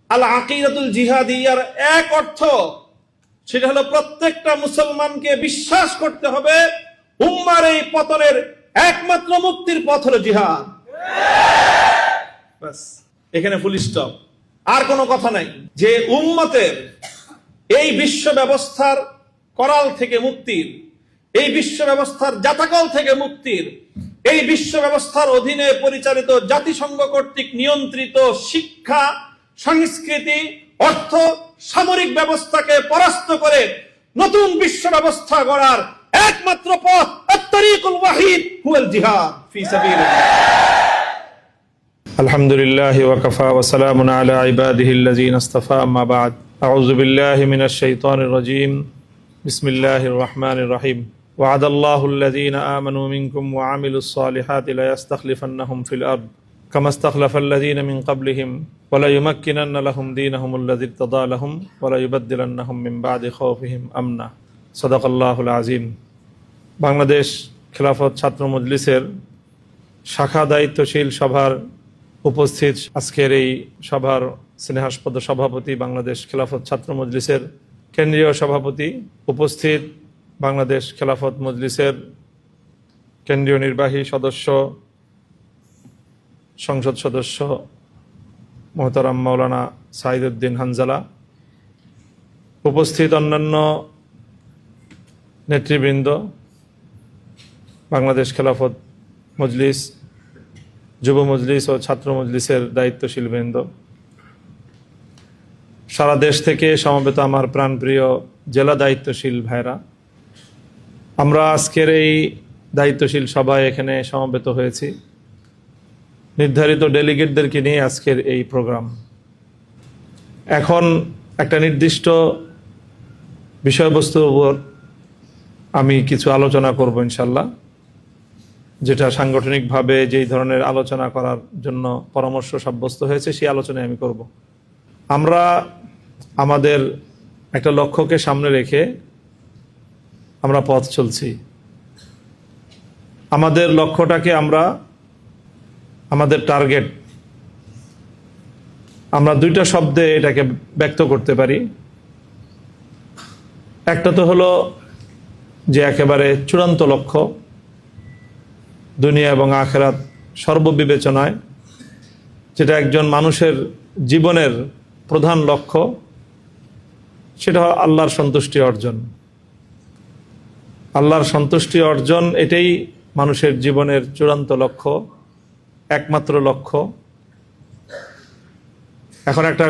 আল আকিদাতুল জিহাদিয়ার এক অর্থ, সেটা হলো প্রত্যেকটা মুসলমানকে বিশ্বাস করতে হবে উম্মার এই পতনের একমাত্র মুক্তির পথ হলো জিহাদ। বাস, এখানে ফুল স্টপ, আর কোনো কথা নাই। যে উম্মতের এই বিশ্ব ব্যবস্থার করাল থেকে মুক্তির, এই বিশ্ব ব্যবস্থার জাতাকল থেকে মুক্তির, এই বিশ্ব ব্যবস্থার অধীনে পরিচালিত জাতিসংঘ কর্তৃক নিয়ন্ত্রিত শিক্ষা, সংস্কৃতি, অর্থ, সামরিক ব্যবস্থাকে পরাস্ত করে নতুন বিশ্ব ব্যবস্থা গড়ার একমাত্র পথ আত-তারিকুল ওয়াহিদ হুয়াল জিহাদ ফি সাবিলিল্লাহ। আলহামদুলিল্লাহি ওয়া কাফা ওয়া সালামুন আলা ইবাদিহিল্লাযিনা ইসতাফা, আম্মা বা'দ। আউযু বিল্লাহি মিনাশ শাইতানির রাজীম। বিসমিল্লাহির রাহমানির রহিম। ওয়া'দাল্লাহুল্লাযিনা আমানু মিনকুম ওয়া আমিলুস সালিহাতি লা ইস্তাখলিফান্নাহুম ফিল আরদ কামা ইস্তাখলাফাল্লাযিনা মিন ক্বাবলিহিম ওয়া লা ইউমাক্কিনান্না লাহুম দীনাহুমুল্লাযী ইরতাদা লাহুম ওয়া লা ইউবাদদিলান্নাহুম মিন বা'দি খাউফিহিম আমনা। সাদাকাল্লাহুল আযীম। বাংলাদেশ খেলাফত ছাত্র মজলিসের শাখা দায়িত্বশীল সভার উপস্থিত আজকের এই সভার স্নেহাস্পদ সভাপতি, বাংলাদেশ খেলাফত ছাত্র মজলিসের কেন্দ্রীয় সভাপতি, উপস্থিত বাংলাদেশ খেলাফত মজলিসের কেন্দ্রীয় নির্বাহী সদস্য, সংসদ সদস্য মোহতারাম মাওলানা সাইদুদ্দিন হানজালা, উপস্থিত অন্যান্য নেতৃবৃন্দ, বাংলাদেশ খেলাফত মজলিস, যুব মজলিস ও ছাত্র মজলিসের দায়িত্বশীল বৃন্দ, সারা দেশ থেকে সমবেত আমার প্রাণপ্রিয় জেলা দায়িত্বশীল ভাইরা, আমরা আজকের এই দায়িত্বশীল সভায় এখানে সমবেত হয়েছি নির্ধারিত ডেলিগেটদেরকে নিয়ে আজকের এই প্রোগ্রাম। এখন একটা নির্দিষ্ট বিষয়বস্তুর উপর আমি কিছু আলোচনা করব ইনশাল্লাহ, যেটা সাংগঠনিকভাবে যেই ধরনের আলোচনা করার জন্য পরামর্শ সাব্যস্ত হয়েছে সেই আলোচনায় আমি করব। আমরা আমাদের একটা লক্ষ্যকে সামনে রেখে আমরা পথ চলছি। আমাদের লক্ষ্যটাকে আমরা, আমাদের টার্গেট, আমরা দুইটা শব্দে এটাকে ব্যক্ত করতে পারি। একটা তো হলো যে একেবারে চূড়ান্ত লক্ষ্য, দুনিয়া এবং আখিরাত সর্ববিবেচনায় যেটা একজন মানুষের জীবনের প্রধান লক্ষ্য, সেটা আল্লাহর সন্তুষ্টি অর্জন। আল্লাহর সন্তুষ্টি অর্জন, এটাই মানুষের জীবনের চূড়ান্ত লক্ষ্য, একমাত্র লক্ষ্য। এখন একটা